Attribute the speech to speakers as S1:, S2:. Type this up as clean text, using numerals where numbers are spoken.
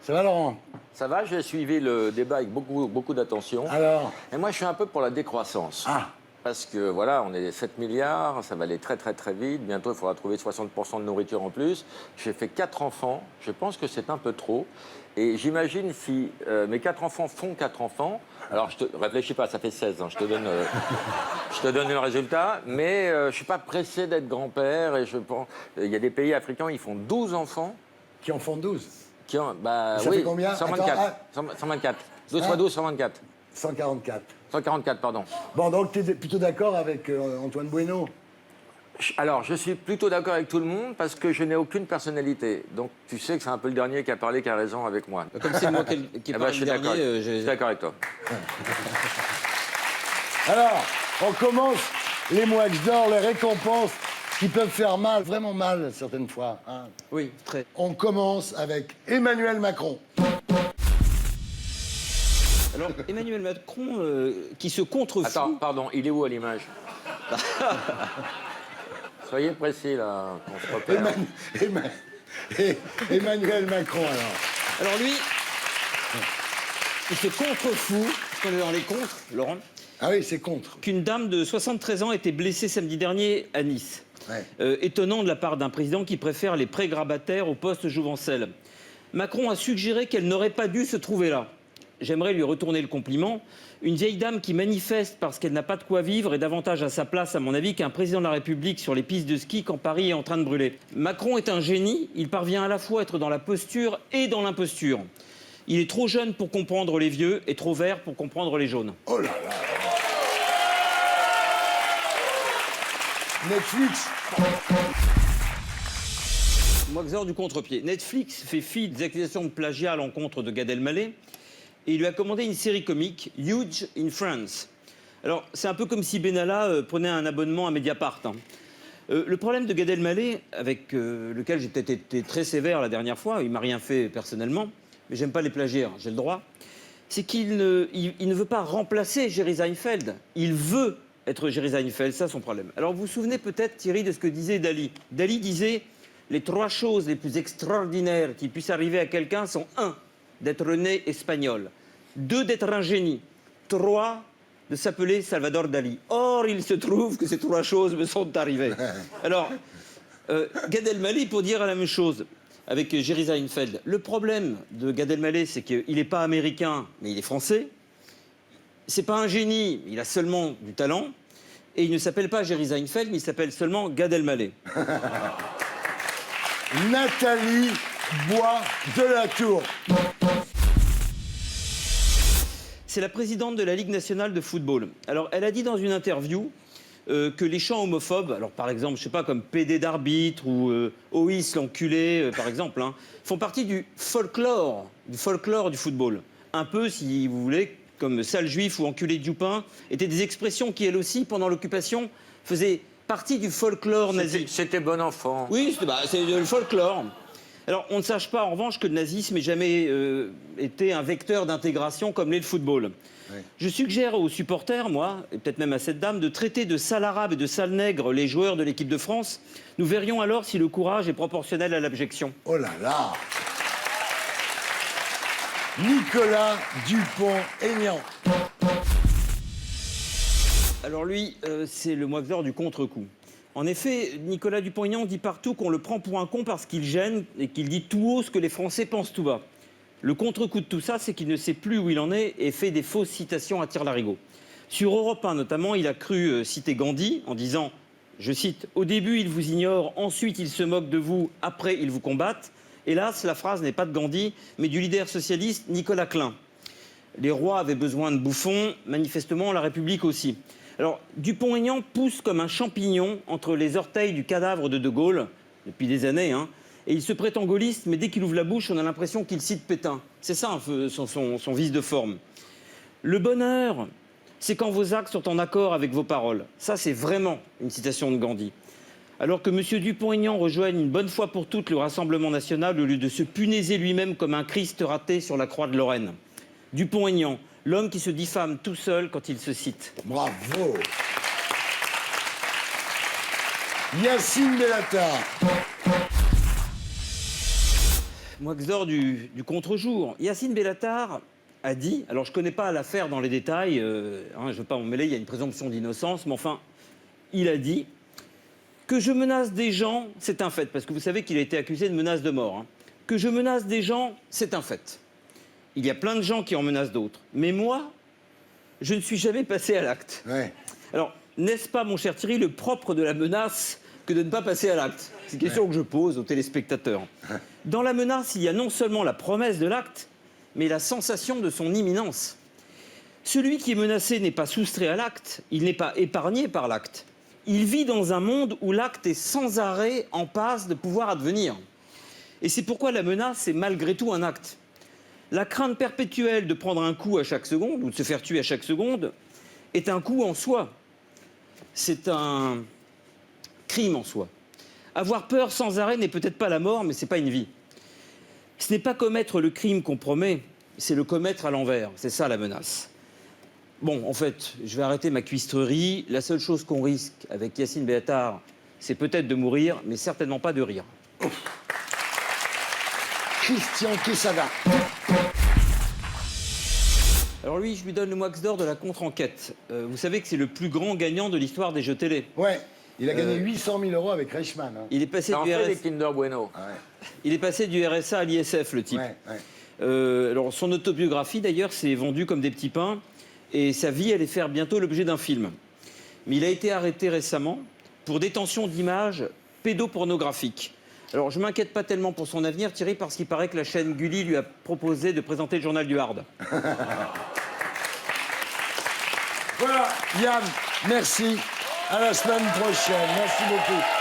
S1: Ça va, Laurent?
S2: Ça va, j'ai suivi le débat avec beaucoup d'attention.
S1: Alors?
S2: Et moi, je suis un peu pour la décroissance.
S1: Ah.
S2: Parce que, voilà, on est 7 milliards, ça va aller très vite. Bientôt, il faudra trouver 60% de nourriture en plus. J'ai fait 4 enfants. Je pense que c'est un peu trop. Et j'imagine si mes 4 enfants font 4 enfants... Alors, réfléchis pas, ça fait 16, hein, je te donne le résultat. Mais je ne suis pas pressé d'être grand-père. Et je pense... Il y a des pays africains, ils font 12 enfants.
S1: Qui en font 12?
S2: Qui ont, bah,
S1: ça
S2: oui,
S1: fait combien?
S2: 124.
S1: Attends,
S2: 124. 12 fois 12, 124.
S1: 144.
S2: 144, pardon.
S1: Bon, donc tu es plutôt d'accord avec Antoine Bueno?
S2: Alors, je suis plutôt d'accord avec tout le monde parce que je n'ai aucune personnalité. Donc, tu sais que c'est un peu le dernier qui a parlé, qui a raison avec moi.
S3: Comme c'est moi qui parle
S2: je
S3: le dernier,
S2: je suis d'accord avec toi.
S1: Alors, on commence les mois d'or, les récompenses qui peuvent faire mal, vraiment mal certaines fois. Hein.
S3: Oui, très.
S1: On commence avec Emmanuel Macron.
S3: Alors, Emmanuel Macron, qui se contrefout...
S2: Attends, pardon, il est où à l'image? Soyez précis, là, qu'on se repère.
S1: Emmanuel Macron, alors.
S3: Alors lui, il se contrefout, parce qu'on est dans les contres, Laurent,
S1: Ah oui, c'est contre.
S3: qu'une dame de 73 ans a été blessée samedi dernier à Nice.
S1: Ouais.
S3: Étonnant de la part d'un président qui préfère les pré-grabataires au poste Jouvencel. Macron a suggéré qu'elle n'aurait pas dû se trouver là. J'aimerais lui retourner le compliment. Une vieille dame qui manifeste parce qu'elle n'a pas de quoi vivre est davantage à sa place, à mon avis, qu'un président de la République sur les pistes de ski quand Paris est en train de brûler. Macron est un génie. Il parvient à la fois à être dans la posture et dans l'imposture. Il est trop jeune pour comprendre les vieux et trop vert pour comprendre les jaunes.
S1: Oh là là. Netflix.
S3: Moixor du contre-pied. Netflix fait fi des accusations de plagiat à l'encontre de Gad Elmaleh et il lui a commandé une série comique, Huge in France. Alors, c'est un peu comme si Benalla prenait un abonnement à Mediapart. Hein. Le problème de Gad Elmaleh, avec lequel j'ai peut-être été très sévère la dernière fois, il m'a rien fait personnellement, mais j'aime pas les plagiaires, j'ai le droit, c'est qu'il ne veut pas remplacer Jerry Seinfeld. Il veut être Jerry Seinfeld, ça son problème. Alors, vous vous souvenez peut-être, Thierry, de ce que disait Dali. Dali disait... Les 3 choses les plus extraordinaires qui puissent arriver à quelqu'un sont 1, d'être né espagnol, 2, d'être un génie, 3, de s'appeler Salvador Dali. Or, il se trouve que ces 3 choses me sont arrivées. Alors, Gad Elmaleh, pour dire la même chose avec Jerry Seinfeld, le problème de Gad Elmaleh, c'est qu'il n'est pas américain, mais il est français. C'est pas un génie, il a seulement du talent. Et il ne s'appelle pas Jerry Seinfeld, mais il s'appelle seulement Gad Elmaleh.
S1: Nathalie Bois de la Tour.
S3: C'est la présidente de la Ligue nationale de football. Alors, elle a dit dans une interview que les chants homophobes, alors par exemple, je sais pas, comme PD d'arbitre ou OIS l'enculé, par exemple, hein, font partie du folklore du football. Un peu, si vous voulez, comme sale juif ou enculé de Dupin, étaient des expressions qui, elles aussi, pendant l'occupation, faisaient partie du folklore nazi.
S2: C'était bon enfant.
S3: Oui, c'est le folklore. Alors, on ne sache pas, en revanche, que le nazisme n'ait jamais été un vecteur d'intégration comme l'est le football. Oui. Je suggère aux supporters, moi, et peut-être même à cette dame, de traiter de sale arabe et de sale nègre les joueurs de l'équipe de France. Nous verrions alors si le courage est proportionnel à l'abjection.
S1: Oh là là. Nicolas Dupont-Aignan.
S3: Alors lui, c'est le moixeur du contre-coup. En effet, Nicolas Dupont-Aignan dit partout qu'on le prend pour un con parce qu'il gêne et qu'il dit tout haut ce que les Français pensent tout bas. Le contre-coup de tout ça, c'est qu'il ne sait plus où il en est et fait des fausses citations à tire-larigot. Sur Europe 1 notamment, il a cru citer Gandhi en disant, je cite, « Au début, ils vous ignorent, ensuite ils se moquent de vous, après ils vous combattent ». Hélas, la phrase n'est pas de Gandhi, mais du leader socialiste Nicolas Klein. Les rois avaient besoin de bouffons, manifestement la République aussi. Alors, Dupont-Aignan pousse comme un champignon entre les orteils du cadavre de De Gaulle, depuis des années, hein, et il se prétend gaulliste, mais dès qu'il ouvre la bouche, on a l'impression qu'il cite Pétain. C'est ça un peu son vice de forme. Le bonheur, c'est quand vos actes sont en accord avec vos paroles. Ça, c'est vraiment une citation de Gandhi. Alors que M. Dupont-Aignan rejoigne une bonne fois pour toutes le Rassemblement national au lieu de se punaiser lui-même comme un Christ raté sur la croix de Lorraine. Dupont-Aignan, l'homme qui se diffame tout seul quand il se cite.
S1: Bravo. Yacine Bellatar.
S3: Moix d'or du contre-jour. Yacine Bellatar a dit, alors je ne connais pas l'affaire dans les détails, je ne veux pas m'en mêler, il y a une présomption d'innocence, mais enfin, il a dit que je menace des gens, c'est un fait, parce que vous savez qu'il a été accusé de menace de mort. Hein. Que je menace des gens, c'est un fait. Il y a plein de gens qui en menacent d'autres. Mais moi, je ne suis jamais passé à l'acte.
S1: Ouais.
S3: Alors, n'est-ce pas, mon cher Thierry, le propre de la menace que de ne pas passer à l'acte? C'est une question que je pose aux téléspectateurs. Dans la menace, il y a non seulement la promesse de l'acte, mais la sensation de son imminence. Celui qui est menacé n'est pas soustrait à l'acte, il n'est pas épargné par l'acte. Il vit dans un monde où l'acte est sans arrêt en passe de pouvoir advenir. Et c'est pourquoi la menace est malgré tout un acte. La crainte perpétuelle de prendre un coup à chaque seconde, ou de se faire tuer à chaque seconde, est un coup en soi. C'est un crime en soi. Avoir peur sans arrêt n'est peut-être pas la mort, mais ce n'est pas une vie. Ce n'est pas commettre le crime qu'on promet, c'est le commettre à l'envers. C'est ça la menace. Bon, en fait, je vais arrêter ma cuistrerie. La seule chose qu'on risque avec Yacine Bellatar, c'est peut-être de mourir, mais certainement pas de rire.
S1: Christian Quesada.
S3: Alors lui, je lui donne le Moix d'or de la contre-enquête. Vous savez que c'est le plus grand gagnant de l'histoire des jeux télé.
S1: Ouais, il a gagné 800 000 € avec Reichmann. Hein.
S3: Il est passé
S2: Ça en
S3: du
S2: fait
S3: RSA.
S2: des Kinder Bueno.
S1: Ah ouais.
S3: Il est passé du RSA à l'ISF, le type.
S1: Ouais, ouais.
S3: Alors, son autobiographie, d'ailleurs, s'est vendue comme des petits pains. Et sa vie allait faire bientôt l'objet d'un film. Mais il a été arrêté récemment pour détention d'images pédopornographiques. Alors, je ne m'inquiète pas tellement pour son avenir, Thierry, parce qu'il paraît que la chaîne Gulli lui a proposé de présenter le journal du Hard.
S1: Voilà, Yann, merci. À la semaine prochaine. Merci beaucoup.